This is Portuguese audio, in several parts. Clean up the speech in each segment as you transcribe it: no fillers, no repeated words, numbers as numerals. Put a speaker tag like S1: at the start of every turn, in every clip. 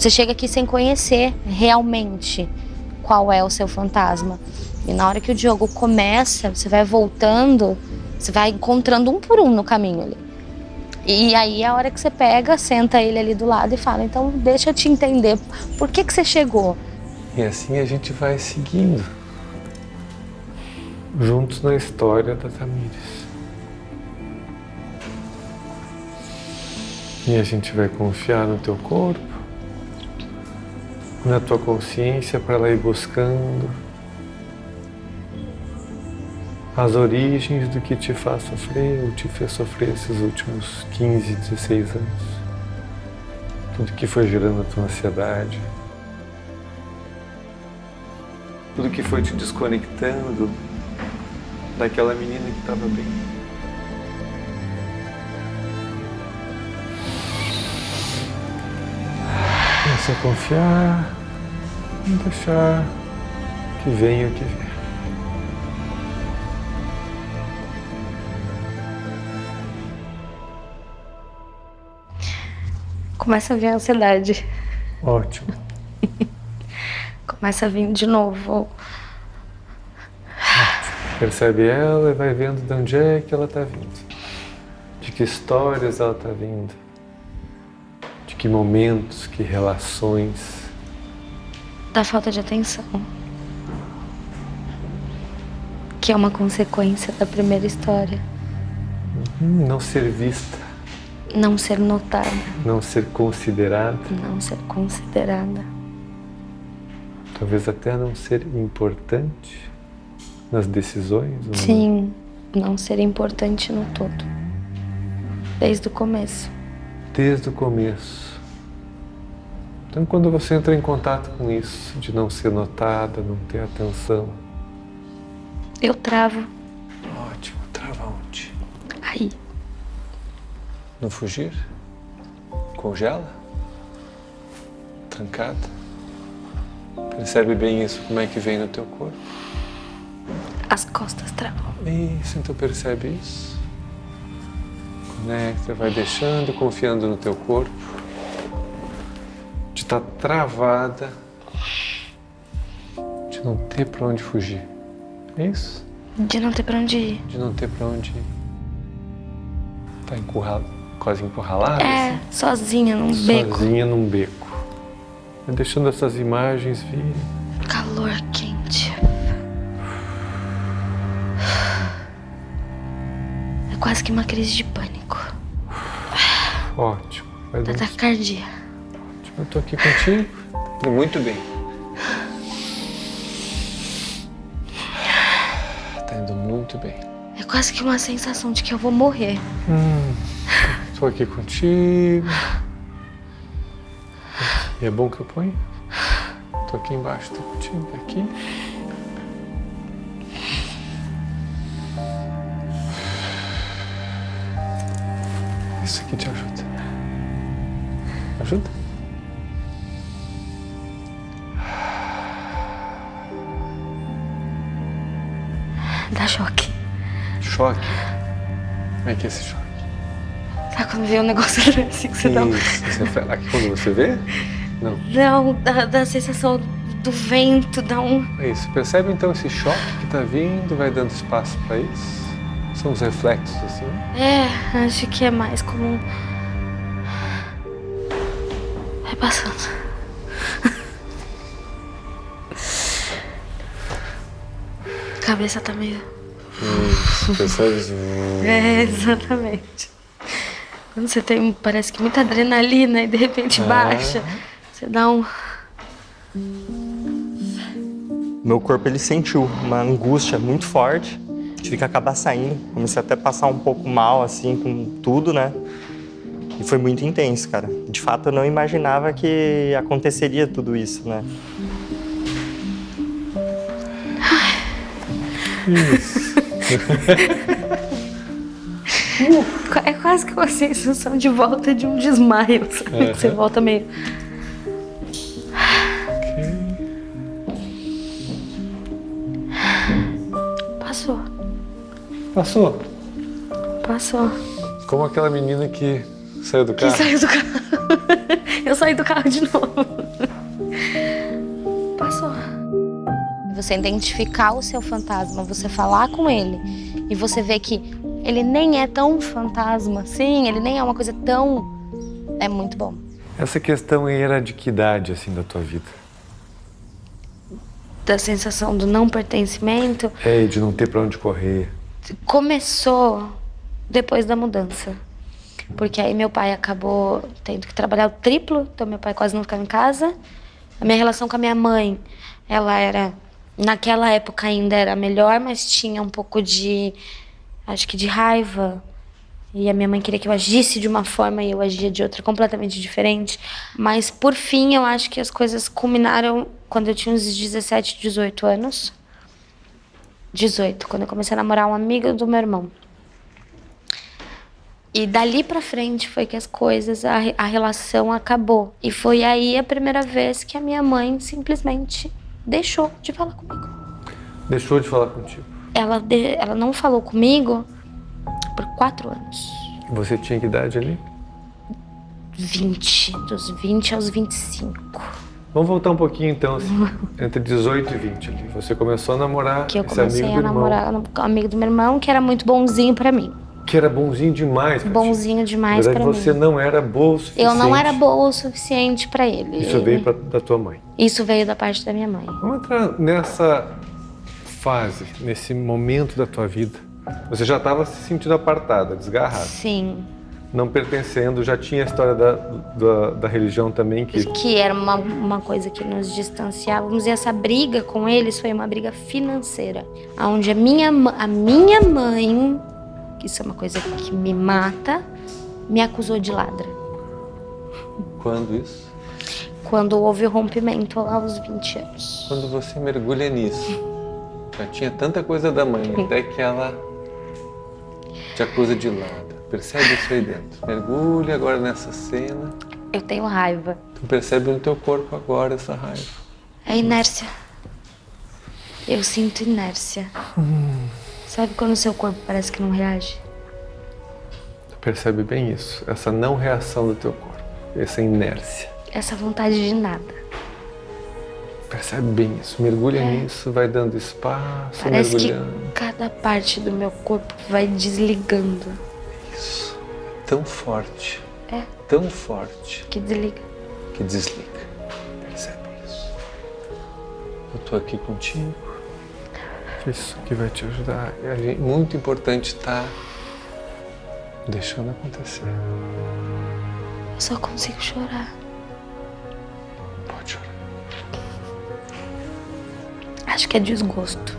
S1: Você chega aqui sem conhecer realmente qual é o seu fantasma. E na hora que o Diogo começa, você vai voltando, você vai encontrando um por um no caminho ali. E aí é a hora que você pega, senta ele ali do lado e fala, então deixa eu te entender, por que você chegou?
S2: E assim a gente vai seguindo, juntos na história da Tamires. E a gente vai confiar no teu corpo, na tua consciência para ela ir buscando as origens do que te faz sofrer ou te fez sofrer esses últimos 15, 16 anos. Tudo que foi gerando a tua ansiedade. Tudo que foi te desconectando daquela menina que estava bem. É só confiar e deixar que venha o que vier.
S1: Começa a vir a ansiedade.
S2: Ótimo.
S1: Começa a vir de novo.
S2: Percebe ela e vai vendo de onde é que ela está vindo. De que histórias ela está vindo. De que momentos, que relações.
S1: Da falta de atenção. Que é uma consequência da primeira história.
S2: Não ser vista.
S1: Não ser notada.
S2: Não ser considerada.
S1: Não ser considerada.
S2: Talvez até não ser importante nas decisões.
S1: Sim, não ser importante no todo. Desde o começo.
S2: Desde o começo. Então quando você entra em contato com isso, de não ser notada, não ter atenção.
S1: Eu travo.
S2: Ótimo, trava onde?
S1: Aí.
S2: No fugir? Congela? Trancada? Percebe bem isso, como é que vem no teu corpo?
S1: As costas travam.
S2: Isso, então percebe isso. Conecta, vai deixando, confiando no teu corpo. De estar travada. De não ter para onde fugir. É isso?
S1: De não ter pra onde ir.
S2: De não ter para onde ir. Tá encurralada, quase encurralada?
S1: É,
S2: assim?
S1: sozinha num beco.
S2: Sozinha num beco. Vai deixando essas imagens virem.
S1: Calor quente. É quase que uma crise de pânico.
S2: Ótimo. Vai
S1: Da
S2: dando...
S1: taquicardia.
S2: Ótimo, eu tô aqui contigo. Indo muito bem. Tá indo muito bem.
S1: É quase que uma sensação de que eu vou morrer.
S2: Tô aqui contigo. E é bom que eu ponho? Tô aqui embaixo, tô contigo. Aqui. Isso aqui te ajuda. Ajuda?
S1: Dá choque.
S2: Choque? Como é que é esse choque?
S1: Sabe quando vê um negócio assim que você dá um...
S2: Isso. Aqui quando você vê? Não.
S1: Não, dá a sensação do vento, dá um...
S2: É isso. Percebe então esse choque que tá vindo, vai dando espaço para isso? São os reflexos assim?
S1: É, acho que é mais comum. Vai passando. A cabeça tá meio...
S2: Percebe?
S1: É, exatamente. Quando você tem, parece que muita adrenalina e de repente baixa, você dá um...
S3: Meu corpo, ele sentiu uma angústia muito forte. Tive que acabar saindo. Comecei até a passar um pouco mal, assim, com tudo, né? E foi muito intenso, cara. De fato, eu não imaginava que aconteceria tudo isso, né?
S2: Isso.
S1: É quase que uma sensação de volta de um desmaio, sabe? Você volta meio... Passou.
S2: Passou?
S1: Passou.
S2: Como aquela menina que saiu do carro.
S1: Que saiu do carro. Eu saí do carro de novo. Passou. Você identificar o seu fantasma, você falar com ele e você ver que ele nem é tão fantasma, sim, ele nem é uma coisa tão... É muito bom.
S2: Essa questão aí era de que idade, assim, da tua vida?
S1: Da sensação do não pertencimento.
S2: É, e de não ter pra onde correr.
S1: Começou depois da mudança. Porque aí meu pai acabou tendo que trabalhar o triplo, então meu pai quase não ficava em casa. A minha relação com a minha mãe, ela era... Naquela época ainda era melhor, mas tinha um pouco de... Acho que de raiva. E a minha mãe queria que eu agisse de uma forma e eu agia de outra completamente diferente. Mas, por fim, eu acho que as coisas culminaram quando eu tinha uns 17, 18 anos. 18, quando eu comecei a namorar um amigo do meu irmão. E dali pra frente foi que as coisas, a relação acabou. E foi aí a primeira vez que a minha mãe simplesmente deixou de falar comigo.
S2: Deixou de falar contigo?
S1: Ela não falou comigo por 4 anos.
S2: Você tinha que idade ali?
S1: 20, dos 20 aos 25.
S2: Vamos voltar um pouquinho então, assim, entre 18 e 20 ali. Você começou a namorar
S1: Que eu
S2: esse
S1: comecei
S2: amigo
S1: a
S2: do irmão.
S1: namorar com um amigo do meu irmão, que era muito bonzinho pra mim.
S2: Que era bonzinho demais pra ti.
S1: Bonzinho demais
S2: Na
S1: pra
S2: verdade, você
S1: mim.
S2: não era boa o suficiente.
S1: Eu não era boa o suficiente pra ele.
S2: Isso veio da tua mãe.
S1: Isso veio da parte da minha mãe.
S2: Vamos entrar nessa fase, nesse momento da tua vida. Você já estava se sentindo apartada, desgarrada,
S1: Sim.
S2: não pertencendo. Já tinha a história da religião também,
S1: Que era uma coisa que nos distanciávamos. E essa briga com eles foi uma briga financeira. Onde a minha mãe, que isso é uma coisa que me mata, me acusou de ladra.
S2: Quando isso?
S1: Quando houve o rompimento lá aos 20 anos.
S2: Quando você mergulha nisso, já tinha tanta coisa da mãe, até que ela te acusa de ladra. Percebe isso aí dentro. Mergulha agora nessa cena.
S1: Eu tenho raiva.
S2: Tu percebe no teu corpo agora essa raiva.
S1: É inércia. Eu sinto inércia. Sabe quando o seu corpo parece que não reage?
S2: Tu percebe bem isso, essa não reação do teu corpo, essa inércia.
S1: Essa vontade de nada.
S2: Percebe bem isso, mergulha nisso, vai dando espaço,
S1: Parece que
S2: mergulhando.
S1: cada parte do meu corpo vai desligando.
S2: Isso, tão forte,
S1: É.
S2: tão forte,
S1: Que desliga.
S2: que desliga. Percebe isso. Eu tô aqui contigo. Isso que vai te ajudar. É muito importante estar deixando acontecer.
S1: Eu só consigo chorar.
S2: Pode chorar.
S1: Acho que é desgosto.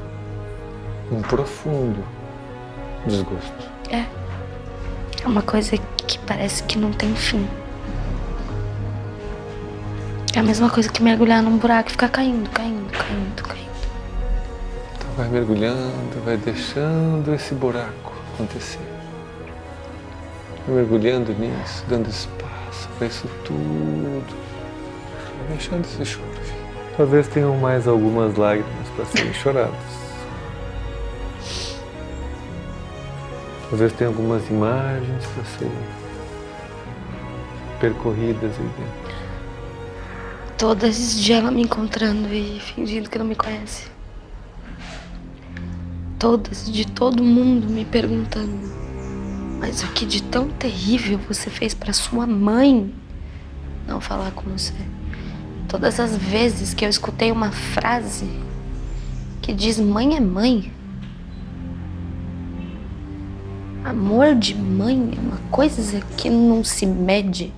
S2: Um profundo desgosto.
S1: É. É uma coisa que parece que não tem fim. É a mesma coisa que mergulhar num buraco e ficar caindo.
S2: Então vai mergulhando, vai deixando esse buraco acontecer. Vai mergulhando nisso, dando espaço para isso tudo. Vai deixando esse choro vir. Talvez tenham mais algumas lágrimas para serem choradas. Talvez tenha algumas imagens para serem percorridas aí dentro.
S1: Todos esses dias ela me encontrando e fingindo que não me conhece. De todo mundo me perguntando: mas o que de tão terrível você fez pra sua mãe não falar com você? Todas as vezes que eu escutei uma frase que diz mãe é mãe, amor de mãe é uma coisa que não se mede.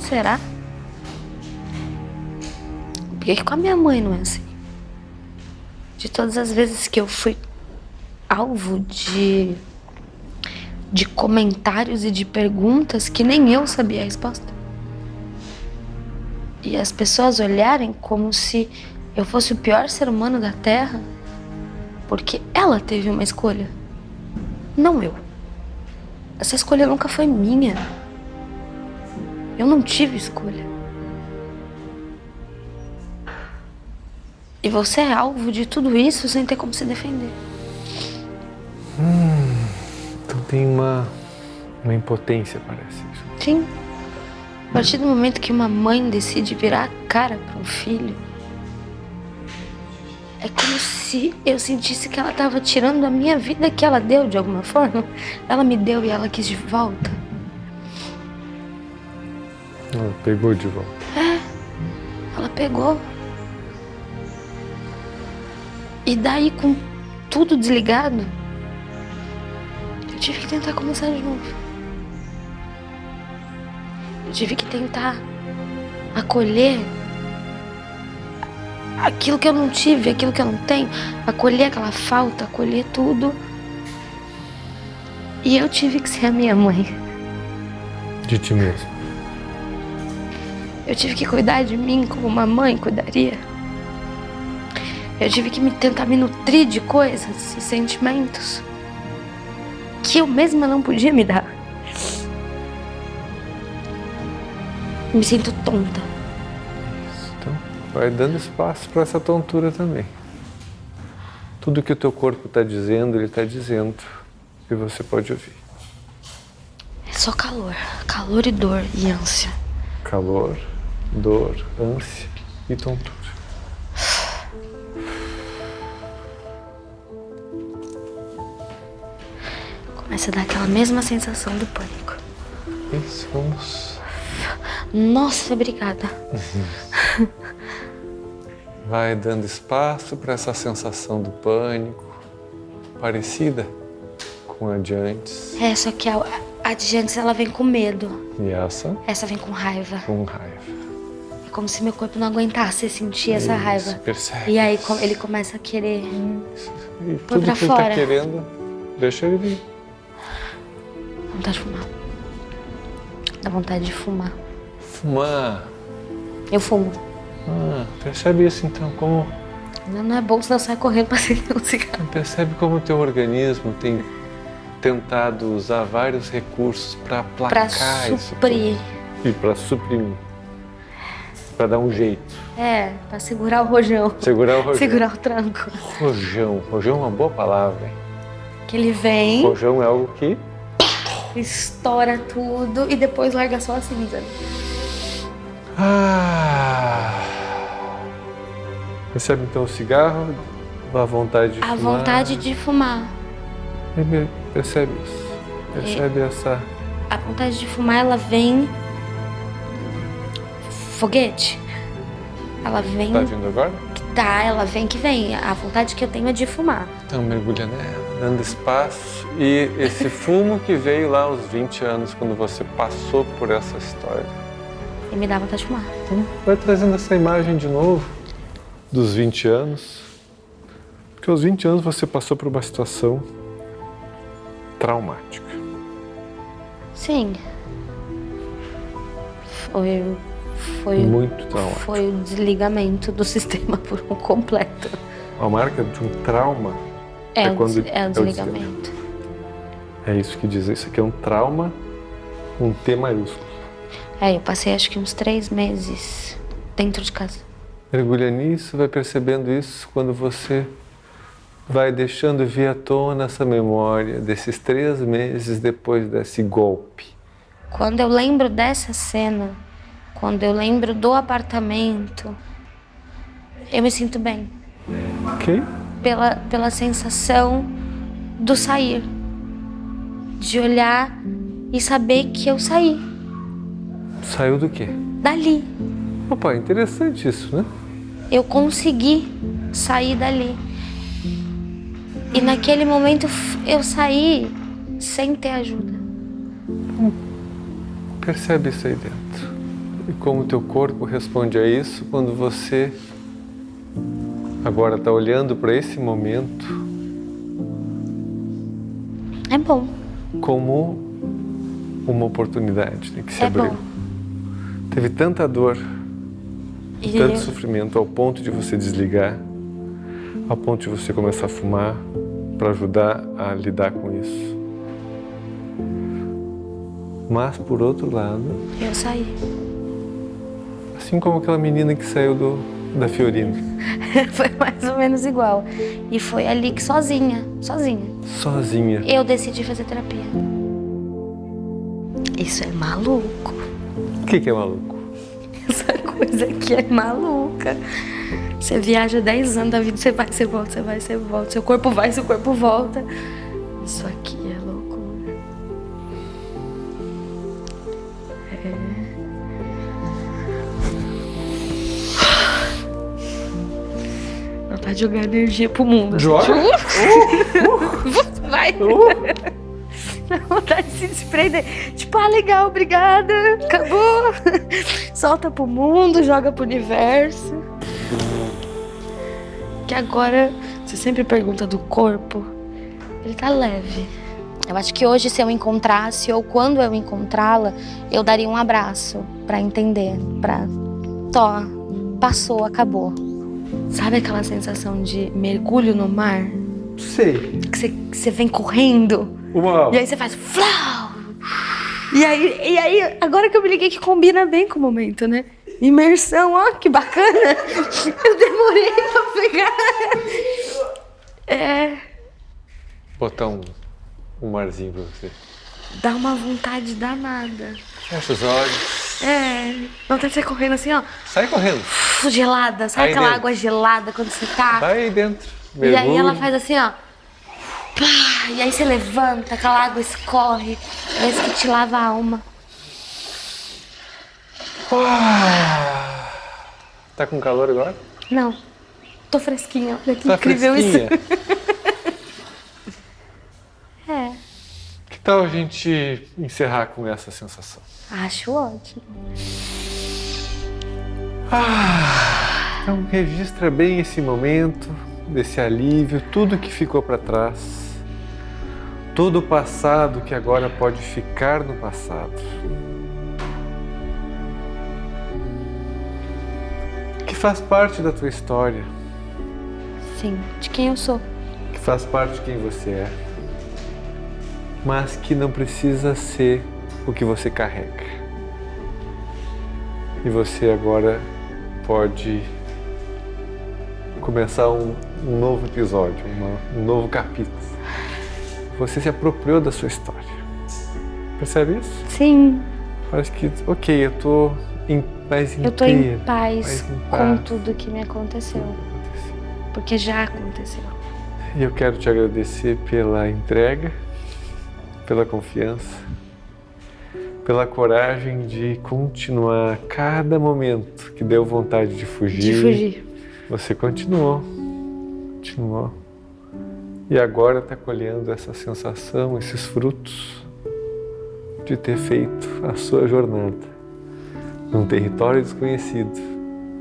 S1: Será? Por que com a minha mãe não é assim? De todas as vezes que eu fui alvo de comentários e de perguntas que nem eu sabia a resposta. E as pessoas olharem como se eu fosse o pior ser humano da Terra, porque ela teve uma escolha, não eu. Essa escolha nunca foi minha. Eu não tive escolha. E você é alvo de tudo isso sem ter como se defender.
S2: Então tem uma Uma impotência, parece isso.
S1: Sim. A partir do momento que uma mãe decide virar a cara para um filho, é como se eu sentisse que ela estava tirando a minha vida que ela deu de alguma forma. Ela me deu e ela quis de volta.
S2: Ela pegou de volta.
S1: Ela pegou. E daí, com tudo desligado, eu tive que tentar começar de novo. Eu tive que tentar acolher aquilo que eu não tive, aquilo que eu não tenho, acolher aquela falta, acolher tudo. E eu tive que ser a minha mãe.
S2: De ti mesmo.
S1: Eu tive que cuidar de mim como uma mãe cuidaria. Eu tive que tentar me nutrir de coisas e sentimentos que eu mesma não podia me dar. Me sinto tonta.
S2: Então, vai dando espaço para essa tontura também. Tudo que o teu corpo está dizendo, ele está dizendo. E você pode ouvir.
S1: É só calor. Calor e dor e ânsia.
S2: Calor, dor, ânsia e tontura.
S1: Começa a dar aquela mesma sensação do pânico.
S2: Isso, vamos.
S1: Nossa, obrigada.
S2: Vai dando espaço para essa sensação do pânico, parecida com a de antes.
S1: É, só que a de antes ela vem com medo.
S2: E essa
S1: vem com raiva.
S2: com raiva.
S1: É como se meu corpo não aguentasse sentir essa
S2: Isso,
S1: raiva.
S2: percebe.
S1: E aí ele começa a querer.
S2: E
S1: Põe
S2: tudo
S1: pra
S2: que ele está
S1: fora.
S2: querendo, deixa ele vir.
S1: Vontade de fumar. Dá vontade de fumar.
S2: Fumar.
S1: Eu fumo.
S2: Percebe isso então, como
S1: Não é bom, senão sai correndo pra acender um cigarro.
S2: percebe como o teu organismo tem tentado usar vários recursos para
S1: Pra
S2: aplacar isso
S1: suprir.
S2: tudo. E para suprimir. Para dar um jeito.
S1: É, pra segurar o rojão.
S2: Segurar o rojão.
S1: Segurar o tranco.
S2: Rojão. Rojão é uma boa palavra, hein?
S1: Que ele vem,
S2: Rojão é algo que
S1: estoura tudo e depois larga só a cinza.
S2: Percebe então o cigarro, a vontade de
S1: A
S2: fumar.
S1: vontade de fumar.
S2: Percebe isso. Percebe essa...
S1: A vontade de fumar, ela vem... Foguete. Ela vem...
S2: Tá vindo agora?
S1: Tá, ela vem que vem. A vontade que eu tenho é de fumar.
S2: Então mergulha nela, dando espaço. E esse fumo que veio lá aos 20 anos, quando você passou por essa história.
S1: E me dá vontade de fumar.
S2: Então, vai trazendo essa imagem de novo dos 20 anos. Porque aos 20 anos você passou por uma situação traumática.
S1: Sim. Foi
S2: Muito traumática.
S1: Foi o desligamento do sistema por um completo.
S2: A marca de um trauma
S1: É
S2: quando
S1: o desligamento.
S2: É isso que diz. Isso aqui é um trauma com um T maiúsculo.
S1: Eu passei acho que uns 3 meses dentro de casa.
S2: Mergulha nisso, vai percebendo isso quando você vai deixando vir à tona essa memória desses 3 meses depois desse golpe.
S1: Quando eu lembro dessa cena, quando eu lembro do apartamento, eu me sinto bem.
S2: Ok?
S1: Pela sensação do sair. De olhar e saber que eu saí.
S2: Saiu do quê?
S1: Dali.
S2: Opa, interessante isso, né?
S1: Eu consegui sair dali. E naquele momento eu saí sem ter ajuda.
S2: Percebe isso aí dentro. E como o teu corpo responde a isso quando você agora está olhando para esse momento
S1: É bom.
S2: como uma oportunidade, né, que se
S1: É
S2: abriu.
S1: bom.
S2: Teve tanta dor,
S1: E
S2: tanto sofrimento ao ponto de você desligar, ao ponto de você começar a fumar para ajudar a lidar com isso. Mas, por outro lado,
S1: eu saí.
S2: assim como aquela menina que saiu da Fiorina.
S1: Foi mais ou menos igual. E foi ali que sozinha,
S2: Sozinha.
S1: eu decidi fazer terapia. Isso é maluco.
S2: O que é maluco?
S1: Essa coisa aqui é maluca. Você viaja 10 anos da vida, você vai, você volta, você vai, você volta. Seu corpo vai, seu corpo volta. Isso aqui é loucura. Vontade de jogar energia pro mundo.
S2: Joga?
S1: Vai! Dá vontade de se desprender. Tipo, legal, obrigada. Acabou. Solta pro mundo, joga pro universo. Que agora, você sempre pergunta do corpo, ele tá leve. Eu acho que hoje, se eu encontrasse, ou quando eu encontrá-la, eu daria um abraço pra entender, passou, acabou. Sabe aquela sensação de mergulho no mar?
S2: Sei.
S1: Que você vem correndo,
S2: Uau.
S1: e aí você faz flau! E aí, agora que eu me liguei que combina bem com o momento, né? Imersão, ó, que bacana! Eu demorei pra pegar.
S2: Botar um marzinho pra você.
S1: Dá uma vontade danada.
S2: Fecha os olhos.
S1: Vontade de sair correndo assim, ó.
S2: Sai correndo.
S1: Gelada, sabe
S2: Aí
S1: aquela
S2: dentro.
S1: água gelada quando você tá?
S2: Vai aí dentro.
S1: E
S2: Mergulha.
S1: aí ela faz assim, ó. Pá, e aí você levanta, aquela água escorre. Parece que te lava a alma.
S2: Tá com calor agora?
S1: Não, tô fresquinha. Olha que
S2: Tá
S1: incrível
S2: fresquinha.
S1: isso.
S2: Que tal a gente encerrar com essa sensação?
S1: Acho ótimo.
S2: Então registra bem esse momento, desse alívio, tudo que ficou para trás, todo o passado que agora pode ficar no passado. Que faz parte da tua história,
S1: Sim, de quem eu sou.
S2: que faz parte de quem você é, mas que não precisa ser o que você carrega. E você agora pode começar um novo episódio, um novo capítulo. Você se apropriou da sua história. Percebe isso?
S1: Sim,
S2: Parece que, ok, eu tô mais inteiro.
S1: eu tô em paz
S2: mais em
S1: com
S2: paz.
S1: tudo que me aconteceu. Porque já aconteceu.
S2: E eu quero te agradecer pela entrega, pela confiança, pela coragem de continuar cada momento que deu vontade de fugir.
S1: De fugir.
S2: Você continuou. E agora está colhendo essa sensação, esses frutos de ter feito a sua jornada num território desconhecido,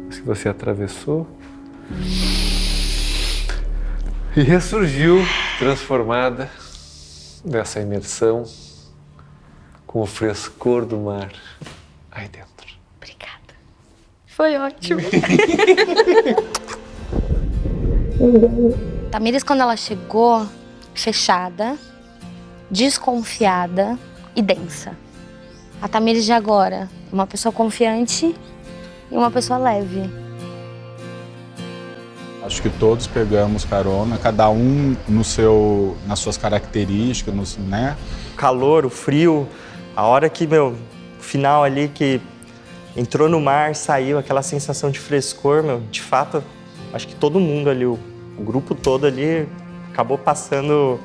S2: mas que você atravessou e ressurgiu transformada dessa imersão com o frescor do mar aí dentro.
S1: Obrigada. Foi ótimo. Tamires, quando ela chegou, fechada, desconfiada e densa. A Tamires de agora, uma pessoa confiante e uma pessoa leve.
S4: Acho que todos pegamos carona, cada um nas suas características, né?
S3: O calor, o frio, a hora que, o final ali que entrou no mar, saiu aquela sensação de frescor, de fato, acho que todo mundo ali, o grupo todo ali, acabou passando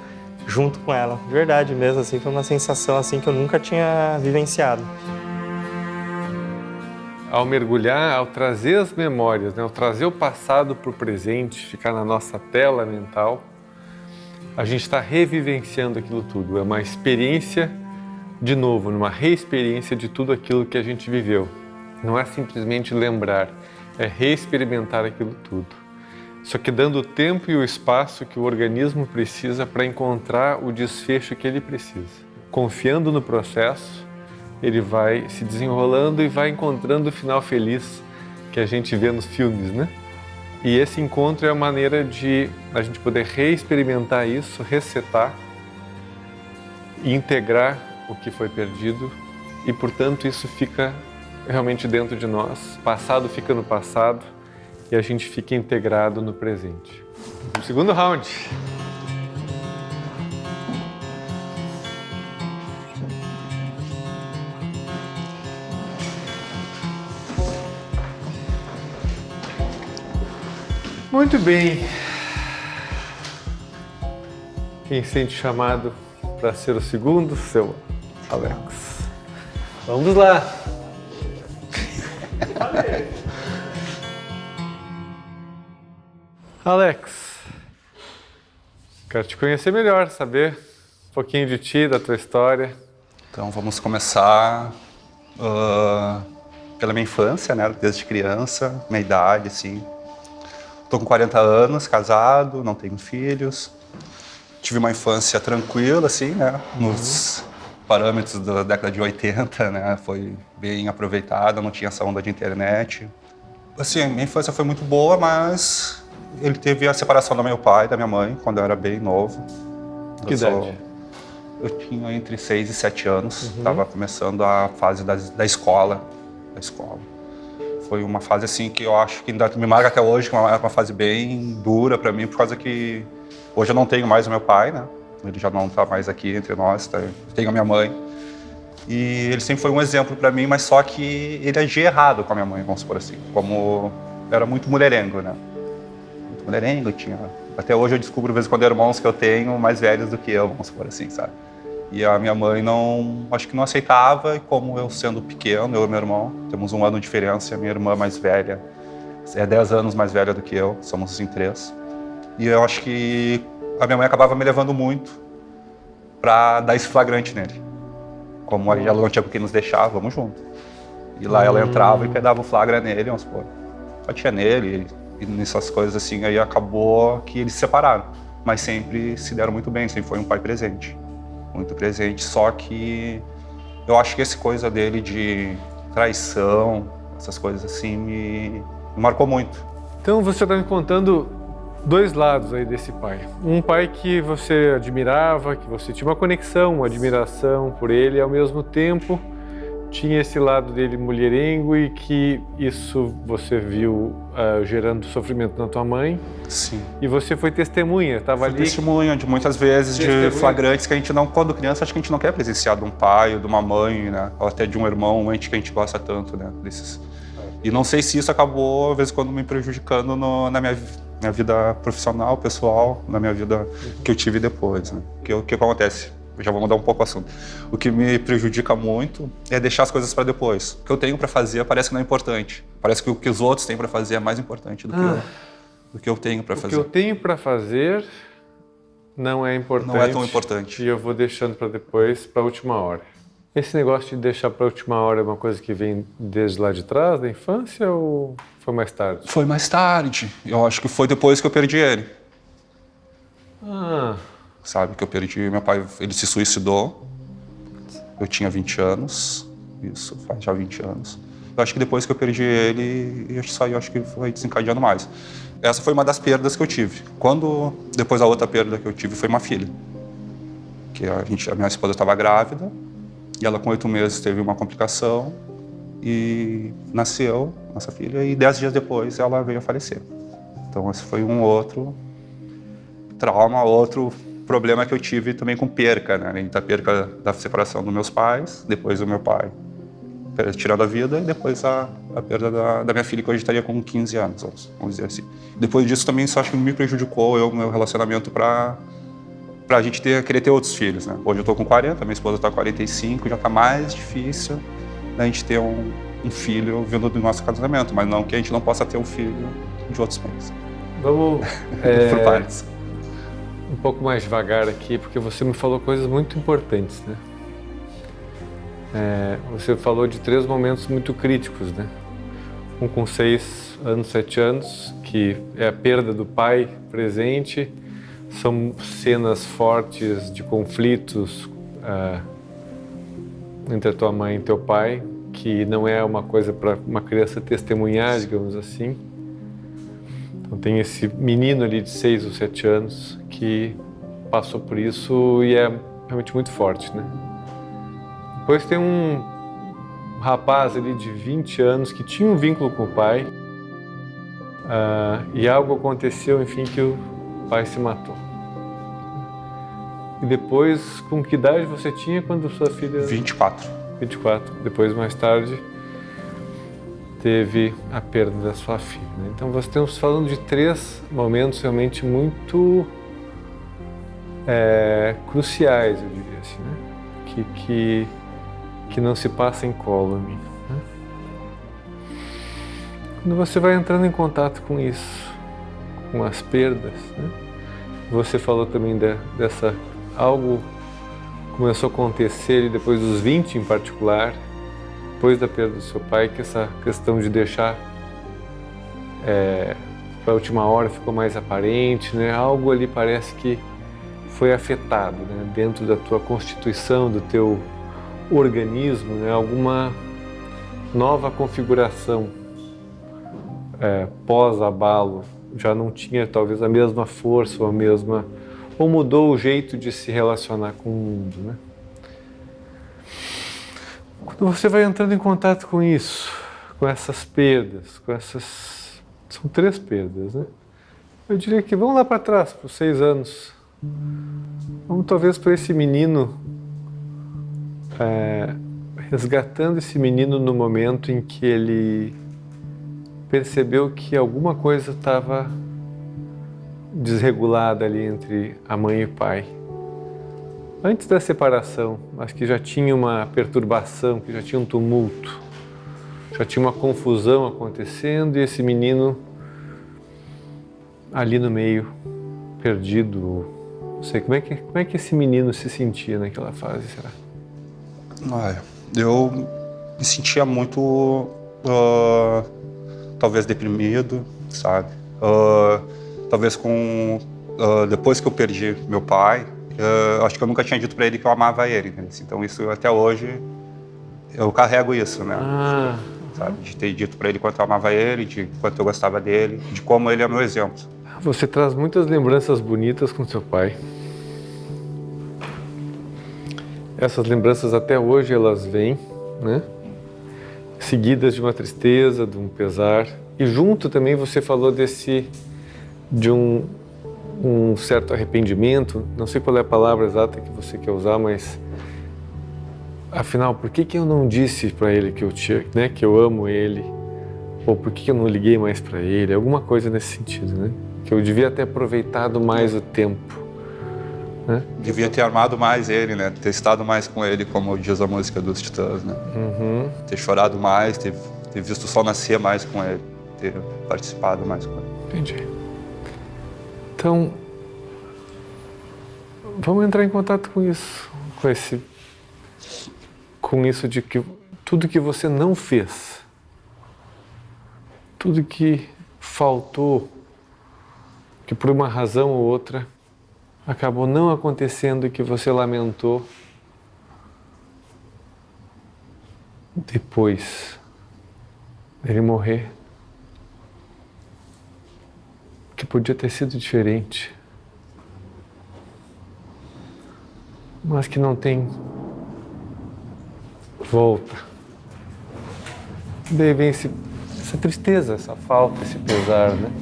S3: junto com ela. De verdade mesmo, assim, foi uma sensação assim que eu nunca tinha vivenciado.
S2: Ao mergulhar, ao trazer as memórias, né, ao trazer o passado para o presente, ficar na nossa tela mental, a gente está revivenciando aquilo tudo. É uma experiência, de novo, uma reexperiência de tudo aquilo que a gente viveu. Não é simplesmente lembrar, é reexperimentar aquilo tudo. Só que dando o tempo e o espaço que o organismo precisa para encontrar o desfecho que ele precisa. Confiando no processo, ele vai se desenrolando e vai encontrando o final feliz que a gente vê nos filmes, né? E esse encontro é a maneira de a gente poder reexperimentar isso, resetar e integrar o que foi perdido e, portanto, isso fica realmente dentro de nós. O passado fica no passado e a gente fica integrado no presente. No segundo round. Muito bem. Quem sente chamado para ser o segundo, seu Alex. Vamos lá. Alex, quero te conhecer melhor, saber um pouquinho de ti, da tua história.
S5: Então vamos começar pela minha infância, né? Desde criança, minha idade, assim. Tô com 40 anos, casado, não tenho filhos. Tive uma infância tranquila, assim, né? Nos parâmetros da década de 80, né? Foi bem aproveitada, não tinha essa onda de internet. Assim, minha infância foi muito boa, mas ele teve a separação do meu pai e da minha mãe quando eu era bem novo.
S2: Que idade?
S5: Eu tinha entre 6 e 7 anos, estava começando a fase da escola. Foi uma fase assim que eu acho que ainda me marca até hoje, que é uma fase bem dura para mim, por causa que hoje eu não tenho mais o meu pai, né? Ele já não está mais aqui entre nós, tá? Tenho a minha mãe. E ele sempre foi um exemplo para mim, mas só que ele agia errado com a minha mãe, vamos supor assim. Como era muito mulherengo, né? Muito mulherengo, tinha... Até hoje eu descubro, de vez em quando, irmãos que eu tenho mais velhos do que eu, vamos supor assim, sabe? E a minha mãe acho que não aceitava, e como eu sendo pequeno, eu e meu irmão, temos 1 ano de diferença, a minha irmã mais velha é 10 anos mais velha do que eu, somos em 3. E eu acho que a minha mãe acabava me levando muito para dar esse flagrante nele. Como ela não tinha com quem nos deixar, vamos junto. E lá ela entrava e pegava o flagra nele, vamos supor. Batia nele e nessas coisas assim, aí acabou que eles se separaram. Mas sempre se deram muito bem, sempre foi um pai presente. Muito presente, só que eu acho que essa coisa dele de traição, essas coisas assim, me marcou muito.
S2: Então você está me contando 2 lados aí desse pai. Um pai que você admirava, que você tinha uma conexão, uma admiração por ele, e ao mesmo tempo tinha esse lado dele mulherengo e que isso você viu gerando sofrimento na tua mãe.
S5: Sim.
S2: E você foi testemunha, estava ali...
S5: Testemunha de muitas vezes de flagrantes que a gente não, quando criança, acho que a gente não quer presenciar de um pai ou de uma mãe, né? Ou até de um irmão, um ente que a gente gosta tanto, né? Desses. E não sei se isso acabou, às vezes, quando me prejudicando na minha vida profissional, pessoal, na minha vida que eu tive depois, né? O que acontece? Eu já vou mudar um pouco o assunto. O que me prejudica muito é deixar as coisas para depois. O que eu tenho para fazer parece que não é importante. Parece que o que os outros têm para fazer é mais importante do que eu tenho para fazer.
S2: O que eu tenho para fazer não é importante.
S5: Não é tão importante.
S2: E eu vou deixando para depois, para a última hora. Esse negócio de deixar para a última hora é uma coisa que vem desde lá de trás, da infância, ou foi mais tarde?
S5: Foi mais tarde. Eu acho que foi depois que eu perdi ele. Sabe, que eu perdi meu pai, ele se suicidou. Eu tinha 20 anos. Isso, faz já 20 anos. Eu acho que depois que eu perdi ele, eu acho que foi desencadeando mais. Essa foi uma das perdas que eu tive. Depois a outra perda que eu tive foi uma filha. Que a minha esposa estava grávida, e ela com 8 meses teve uma complicação, e nasceu nossa filha, e 10 dias depois ela veio a falecer. Então esse foi um outro trauma, outro problema que eu tive também com perca, né? Além da perca da separação dos meus pais, depois do meu pai tirando a vida, e depois a perda da minha filha, que hoje estaria com 15 anos, vamos dizer assim. Depois disso também, só acho que me prejudicou meu relacionamento para a gente querer ter outros filhos, né? Hoje eu tô com 40, minha esposa tá com 45, já tá mais difícil a gente ter um filho vindo do nosso casamento, mas não que a gente não possa ter um filho de outros pais.
S2: Vamos
S5: por partes.
S2: Um pouco mais devagar aqui, porque você me falou coisas muito importantes, né? Você falou de 3 momentos muito críticos, né? Um com 6 anos, 7 anos, que é a perda do pai presente. São cenas fortes de conflitos entre a tua mãe e teu pai, que não é uma coisa para uma criança testemunhar, digamos assim. Então tem esse menino ali de 6 ou 7 anos que passou por isso e é realmente muito forte, né? Depois tem um rapaz ali de 20 anos que tinha um vínculo com o pai e algo aconteceu, enfim, que o pai se matou. E depois, com que idade você tinha quando sua filha...
S5: 24.
S2: 24. Depois, mais tarde, teve a perda da sua filha, né? Então, nós estamos falando de 3 momentos realmente muito cruciais, eu diria assim, né? Que não se passa incólume, né? Quando você vai entrando em contato com isso, com as perdas, né? Você falou também dessa algo começou a acontecer depois dos 20 em particular, depois da perda do seu pai, que essa questão de deixar para a última hora ficou mais aparente, né? Algo ali parece que foi afetado, né? Dentro da tua constituição, do teu organismo, né? Alguma nova configuração pós-abalo, já não tinha talvez a mesma força ou mudou o jeito de se relacionar com o mundo, né? Quando você vai entrando em contato com isso, com essas perdas, são 3 perdas, né? Eu diria que vamos lá para trás, para os 6 anos. Vamos talvez para esse menino, resgatando esse menino no momento em que ele percebeu que alguma coisa estava desregulada ali entre a mãe e o pai. Antes da separação, mas que já tinha uma perturbação, que já tinha um tumulto, já tinha uma confusão acontecendo e esse menino ali no meio, perdido. Não sei, como é que esse menino se sentia naquela fase, será?
S5: Eu me sentia muito, talvez deprimido, sabe? Talvez depois que eu perdi meu pai, acho que eu nunca tinha dito para ele que eu amava ele, né? Então isso até hoje eu carrego isso, né? Sabe? De ter dito para ele quanto eu amava ele, de quanto eu gostava dele, de como ele é meu exemplo.
S2: Você traz muitas lembranças bonitas com seu pai. Essas lembranças até hoje elas vêm, né? Seguidas de uma tristeza, de um pesar. E junto também você falou de um certo arrependimento, não sei qual é a palavra exata que você quer usar, mas afinal, por que eu não disse para ele que eu amo ele? Ou por que eu não liguei mais para ele? Alguma coisa nesse sentido, né? Que eu devia ter aproveitado mais o tempo, né?
S5: Devia ter amado mais ele, né? Ter estado mais com ele, como diz a música dos Titãs, né? Ter chorado mais, ter visto o sol nascer mais com ele, ter participado mais com ele.
S2: Entendi. Então, vamos entrar em contato com isso, com isso de que tudo que você não fez, tudo que faltou, que por uma razão ou outra acabou não acontecendo e que você lamentou depois dele morrer. Que podia ter sido diferente, mas que não tem volta. Daí vem essa tristeza, essa falta, esse pesar, né?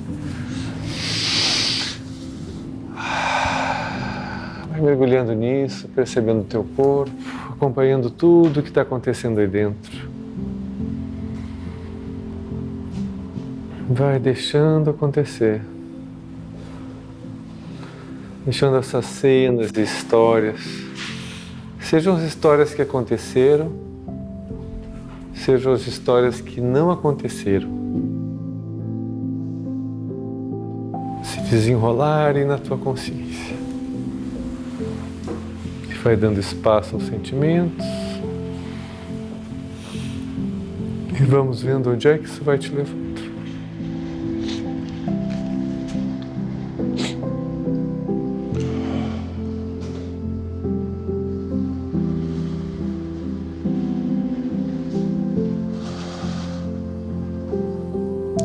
S2: Vai mergulhando nisso, percebendo o teu corpo, acompanhando tudo que está acontecendo aí dentro. Vai deixando acontecer. Deixando essas cenas e histórias, sejam as histórias que aconteceram, sejam as histórias que não aconteceram, se desenrolarem na tua consciência. E vai dando espaço aos sentimentos. E vamos vendo onde é que isso vai te levando.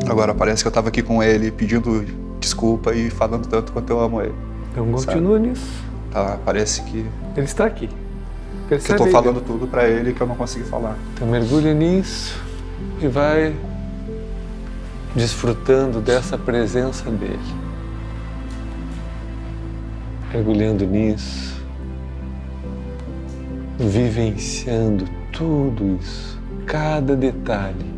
S5: Agora parece que eu estava aqui com ele pedindo desculpa e falando tanto quanto eu amo ele.
S2: Então continua nisso.
S5: Tá, parece que
S2: Ele está aqui.
S5: eu estou falando tudo para ele que eu não consegui falar.
S2: Então mergulha nisso e vai desfrutando dessa presença dele. Mergulhando nisso, vivenciando tudo isso, cada detalhe.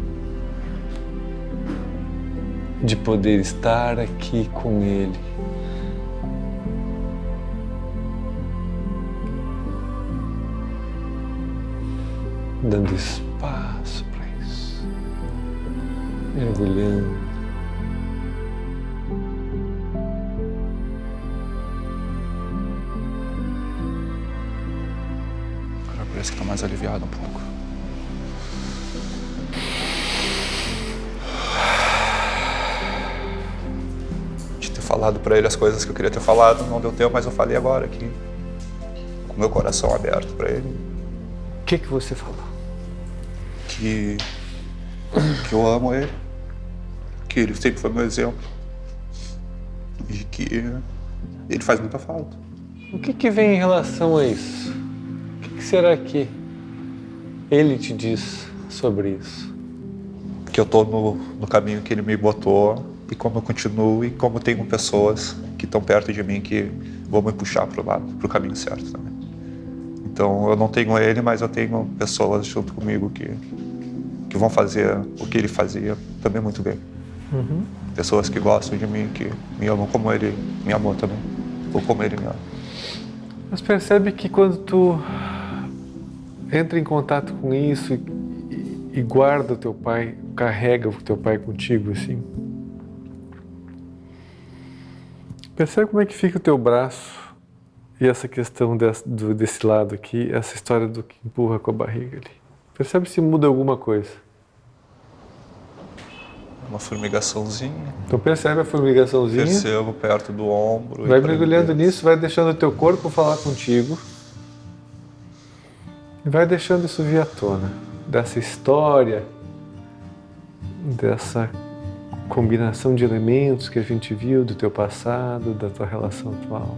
S2: de poder estar aqui com Ele. Dando espaço para isso, mergulhando.
S5: Agora parece que tá mais aliviado um pouco. De ter falado para ele as coisas que eu queria ter falado, não deu tempo, mas eu falei agora aqui, com meu coração aberto para ele.
S2: O que você falou?
S5: Que eu amo ele, que ele sempre foi meu exemplo e que ele faz muita falta.
S2: O que vem em relação a isso? O que será que Ele te diz sobre isso?
S5: Que eu tô no caminho que ele me botou e como eu continuo e como tenho pessoas que estão perto de mim que vão me puxar pro caminho certo também. Então eu não tenho ele, mas eu tenho pessoas junto comigo que vão fazer o que ele fazia também muito bem.
S2: Uhum.
S5: Pessoas que gostam de mim, que me amam como ele me amou também, ou como ele me ama.
S2: Mas percebe que quando tu entra em contato com isso e guarda o teu pai, carrega o teu pai contigo assim, percebe como é que fica o teu braço e essa questão desse lado aqui, essa história do que empurra com a barriga ali. Percebe se muda alguma coisa.
S5: Uma formigaçãozinha.
S2: Então percebe a formigaçãozinha.
S5: Percebo perto do ombro.
S2: Vai mergulhando nisso, vai deixando o teu corpo falar contigo. E vai deixando isso vir à tona. Dessa história, dessa combinação de elementos que a gente viu do teu passado, da tua relação atual.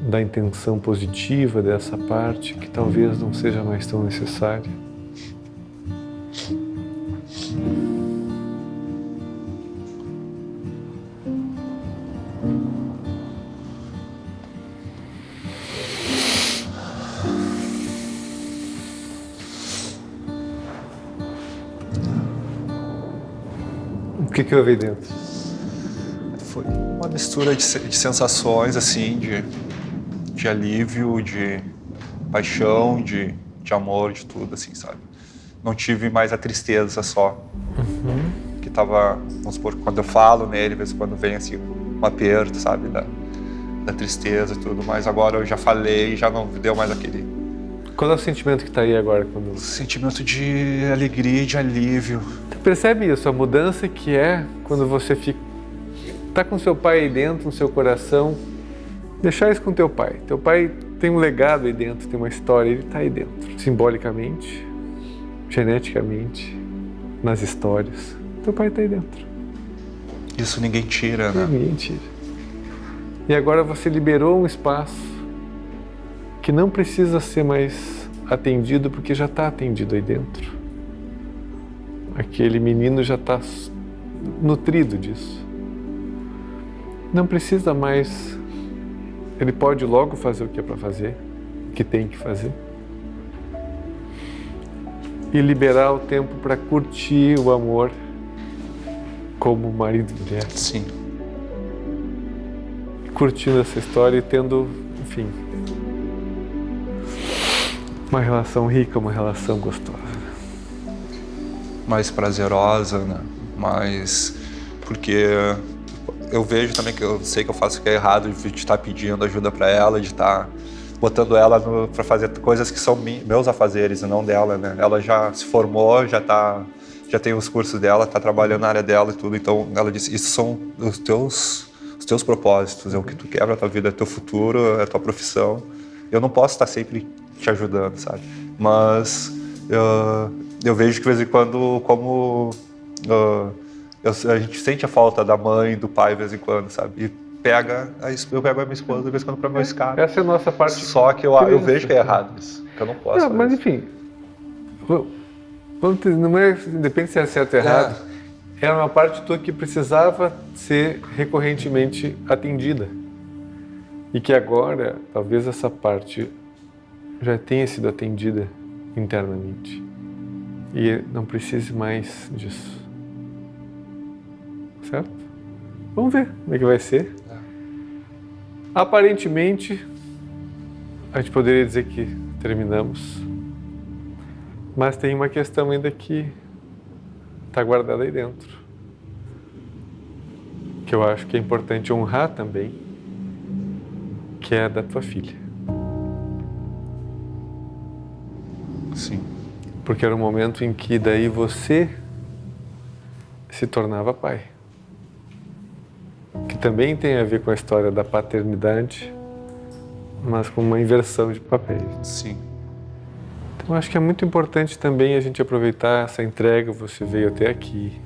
S2: Da intenção positiva dessa parte que talvez não seja mais tão necessária. O que houve aí dentro?
S5: Foi uma mistura de sensações, assim, de alívio, de paixão, de amor, de tudo, assim, sabe? Não tive mais a tristeza só. Uhum. Que tava, vamos supor, quando eu falo nele, às vezes quando vem, assim, um aperto, sabe? Da tristeza e tudo, mas agora eu já falei, já não deu mais aquele...
S2: Qual é o sentimento que tá aí agora?
S5: Sentimento de alegria e de alívio.
S2: Tu percebe isso, a mudança que é quando você tá com seu pai aí dentro, no seu coração, deixar isso com teu pai. Teu pai tem um legado aí dentro, tem uma história, ele tá aí dentro. Simbolicamente, geneticamente, nas histórias. Teu pai tá aí dentro.
S5: Isso ninguém tira, né?
S2: Ninguém tira. E agora você liberou um espaço que não precisa ser mais atendido porque já está atendido aí dentro. Aquele menino já está nutrido disso. Não precisa mais. Ele pode logo fazer o que é para fazer, o que tem que fazer. E liberar o tempo para curtir o amor como marido e mulher.
S5: Sim.
S2: Curtindo essa história e tendo, enfim, uma relação rica, uma relação gostosa.
S5: Mais prazerosa, né? Mais... Porque eu vejo também que eu sei que eu faço o que é errado de estar pedindo ajuda para ela, de estar botando ela para fazer coisas que são meus afazeres e não dela, né? Ela já se formou, já tem os cursos dela, está trabalhando na área dela e tudo. Então ela disse, isso são os teus propósitos, é o que tu quer pra tua vida, é teu futuro, é tua profissão. Eu não posso estar sempre te ajudando, sabe? Mas eu vejo que de vez em quando, como a gente sente a falta da mãe, do pai, de vez em quando, sabe? E eu pego a minha esposa de vez em quando pra meu escape.
S2: Essa é a nossa parte.
S5: Só que eu vejo que é errado isso, que eu não posso fazer
S2: mas
S5: isso.
S2: enfim, depende se é certo ou errado. Era uma parte tua que precisava ser recorrentemente atendida. E que agora, talvez essa parte já tenha sido atendida internamente. E não precise mais disso. certo? Vamos ver como é que vai ser. Aparentemente, a gente poderia dizer que terminamos, mas tem uma questão ainda que está guardada aí dentro, que eu acho que é importante honrar também, que é a da tua filha.
S5: Sim.
S2: Porque era um momento em que daí você se tornava pai. Que também tem a ver com a história da paternidade, mas com uma inversão de papéis.
S5: Sim.
S2: Então acho que é muito importante também a gente aproveitar essa entrega. Você veio até aqui,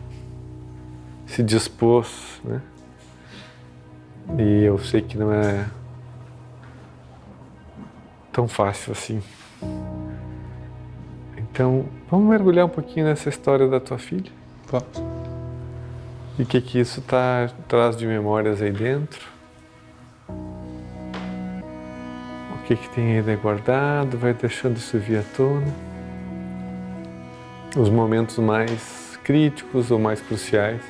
S2: se dispôs, né? E eu sei que não é tão fácil assim. Então, vamos mergulhar um pouquinho nessa história da tua filha?
S5: Vamos.
S2: E o que isso traz de memórias aí dentro? O que tem aí guardado? Vai deixando isso vir à tona? Os momentos mais críticos ou mais cruciais?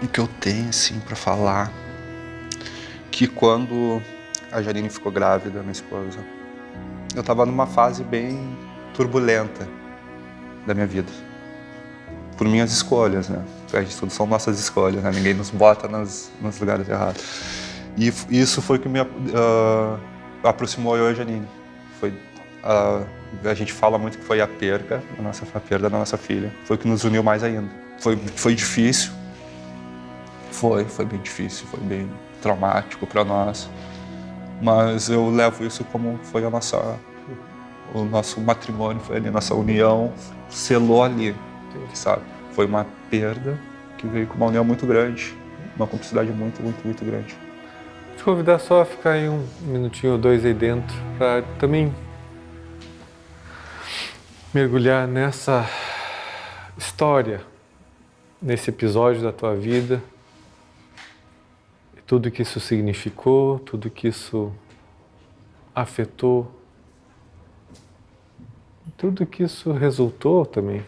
S5: O que eu tenho, assim, pra falar, que quando a Janine ficou grávida, minha esposa, eu tava numa fase bem turbulenta da minha vida. Por minhas escolhas, né? Tudo são nossas escolhas, né? Ninguém nos bota nos lugares errados. E isso foi o que me aproximou eu e a Janine. A gente fala muito que foi a perda da nossa filha. Foi o que nos uniu mais ainda. Foi difícil. Foi bem difícil, foi bem traumático para nós. Mas eu levo isso como foi o nosso matrimônio, foi ali, nossa união selou ali, sabe? Foi uma perda que veio com uma união muito grande, uma cumplicidade muito, muito, muito grande.
S2: Vou te convidar só a ficar aí um minutinho ou dois aí dentro, para também mergulhar nessa história, nesse episódio da tua vida. Tudo que isso significou, tudo que isso afetou, tudo que isso resultou também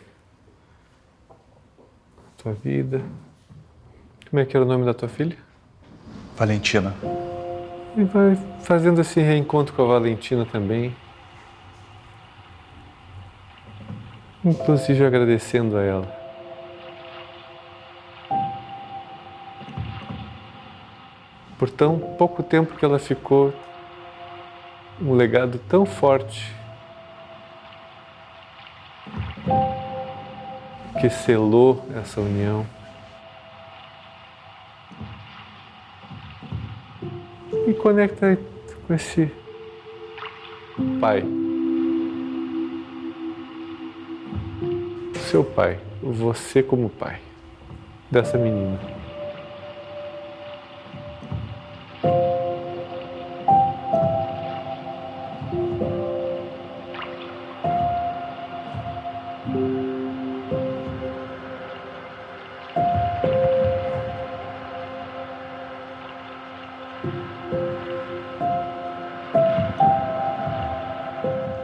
S2: na tua vida. Como é que era o nome da tua filha?
S5: Valentina.
S2: E vai fazendo esse reencontro com a Valentina também. Inclusive agradecendo a ela. Por tão pouco tempo que ela ficou, um legado tão forte que selou essa união. E conecta com esse pai. Seu pai, você como pai dessa menina.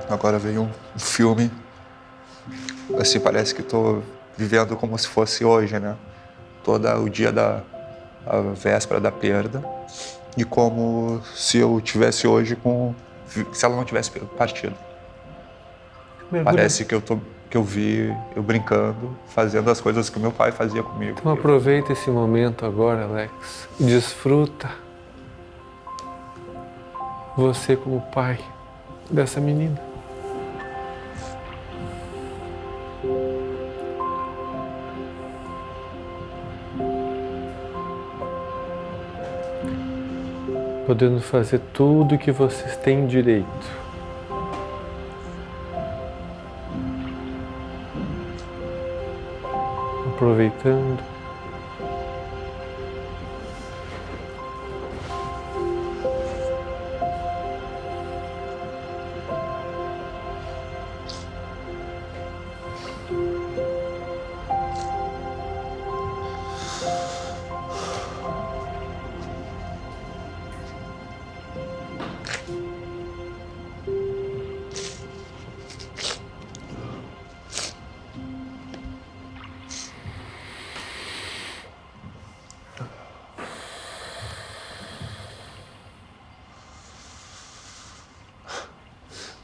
S5: Agora veio um filme, assim, parece que estou vivendo como se fosse hoje, né? Todo o dia a véspera da perda, e como se eu tivesse hoje se ela não tivesse partido. Parece que eu vi eu brincando, fazendo as coisas que meu pai fazia comigo.
S2: Então aproveita esse momento agora, Alex, e desfruta você como pai dessa menina. Podendo fazer tudo o que vocês têm direito. Aproveitando.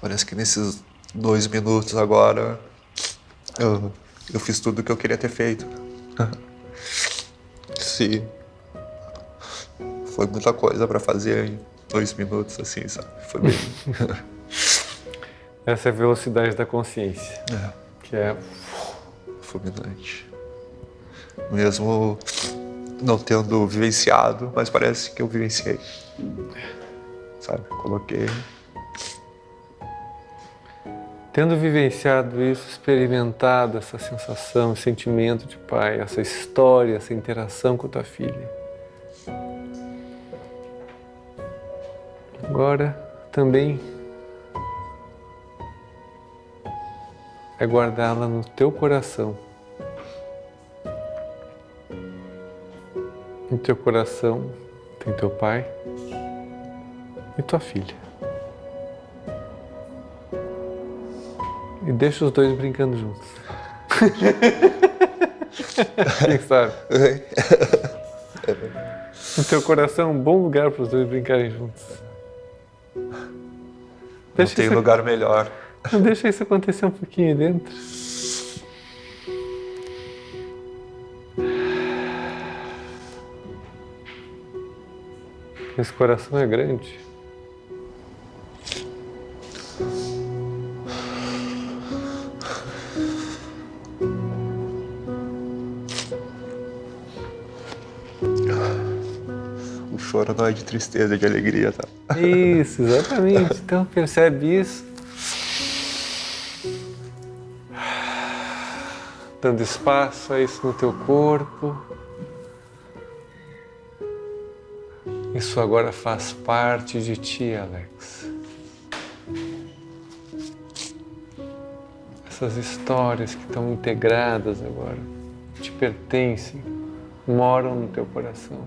S5: Parece que nesses 2 minutos agora eu fiz tudo o que eu queria ter feito. Sim. Foi muita coisa para fazer em 2 minutos, assim, sabe? Foi bem...
S2: Essa é a velocidade da consciência, que é
S5: fulminante. Mesmo não tendo vivenciado, mas parece que eu vivenciei. Sabe? Coloquei.
S2: Tendo vivenciado isso, experimentado essa sensação, esse sentimento de pai, essa história, essa interação com tua filha. Agora também é guardá-la no teu coração. No teu coração tem teu pai e tua filha. E deixa os dois brincando juntos. Quem sabe? No teu coração é um bom lugar para os dois brincarem juntos.
S5: Não tem lugar melhor.
S2: Deixa isso acontecer um pouquinho aí dentro. Esse coração é grande.
S5: O choro não é de tristeza, é de alegria, tá?
S2: Isso, exatamente. Então percebe isso. Dando espaço a isso no teu corpo. Isso agora faz parte de ti, Alex. Essas histórias que estão integradas agora, te pertencem, moram no teu coração.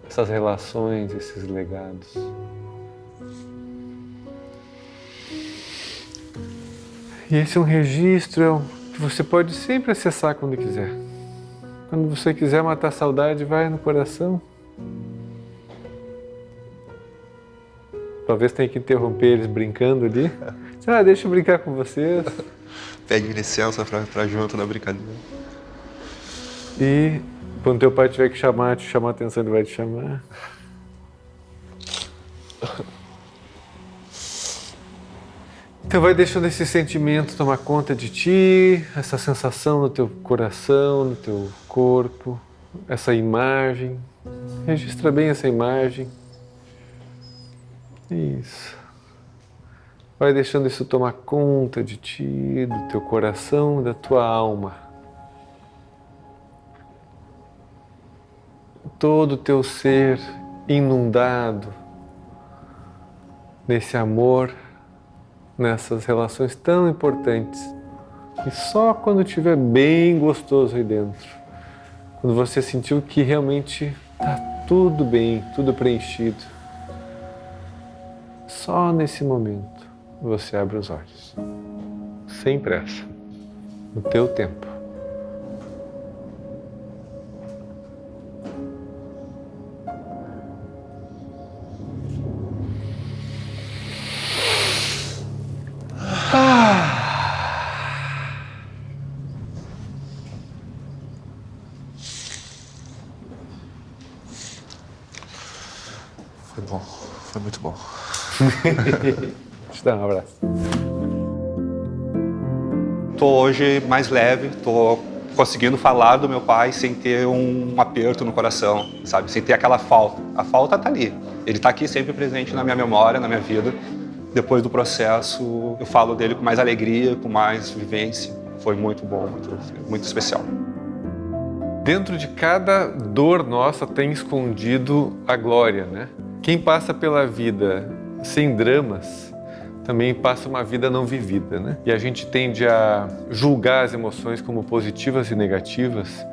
S2: Essas relações, esses legados. E esse é um registro que você pode sempre acessar quando quiser. Quando você quiser matar a saudade, vai no coração. Talvez tenha que interromper eles brincando ali. Deixa eu brincar com vocês.
S5: Pede licença pra junto na brincadeira.
S2: E quando teu pai tiver que te chamar a atenção, ele vai te chamar. Então vai deixando esse sentimento tomar conta de ti, essa sensação no teu coração, no teu corpo, essa imagem. Registra bem essa imagem. Isso. Vai deixando isso tomar conta de ti, do teu coração, da tua alma. Todo o teu ser inundado nesse amor, nessas relações tão importantes. E só quando estiver bem gostoso aí dentro, quando você sentiu que realmente está tudo bem, tudo preenchido, só nesse momento você abre os olhos, sem pressa, no teu tempo.
S5: Foi bom, foi muito bom.
S2: Deixa eu dar um abraço.
S5: Tô hoje mais leve, tô conseguindo falar do meu pai sem ter um aperto no coração, sabe? Sem ter aquela falta. A falta tá ali. Ele tá aqui sempre presente na minha memória, na minha vida. Depois do processo, eu falo dele com mais alegria, com mais vivência. Foi muito bom, muito especial.
S2: Dentro de cada dor nossa tem escondido a glória, né? Quem passa pela vida sem dramas também passa uma vida não vivida, né? E a gente tende a julgar as emoções como positivas e negativas,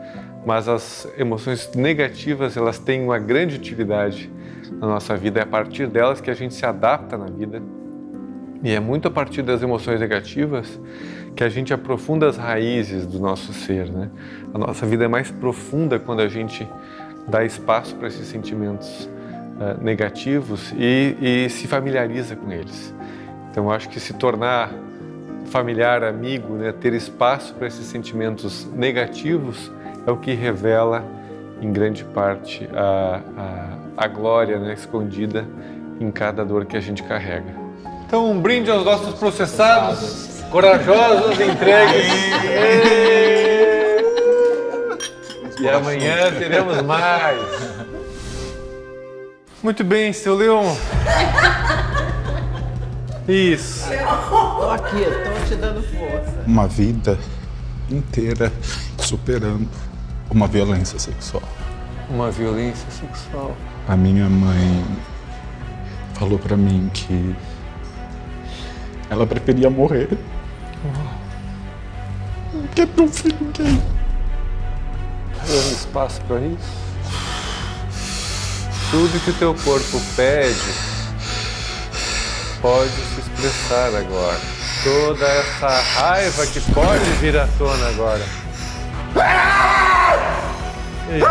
S2: mas as emoções negativas, elas têm uma grande utilidade na nossa vida. É a partir delas que a gente se adapta na vida. E é muito a partir das emoções negativas que a gente aprofunda as raízes do nosso ser, né? A nossa vida é mais profunda quando a gente dá espaço para esses sentimentos negativos e se familiariza com eles. Então, acho que se tornar familiar, amigo, né, ter espaço para esses sentimentos negativos é o que revela, em grande parte, a glória, né, escondida em cada dor que a gente carrega. Então, um brinde aos nossos processados, corajosos, entregues. E amanhã teremos mais. Muito bem, seu Leon. Isso.
S6: Tô aqui, tô te dando força.
S4: Uma vida inteira superando uma violência sexual.
S2: Uma violência sexual.
S4: A minha mãe falou pra mim que ela preferia morrer. Que é meu filho gay.
S2: Dando espaço para isso. Tudo que o teu corpo pede pode se expressar agora. Toda essa raiva que pode vir à tona agora. Isso.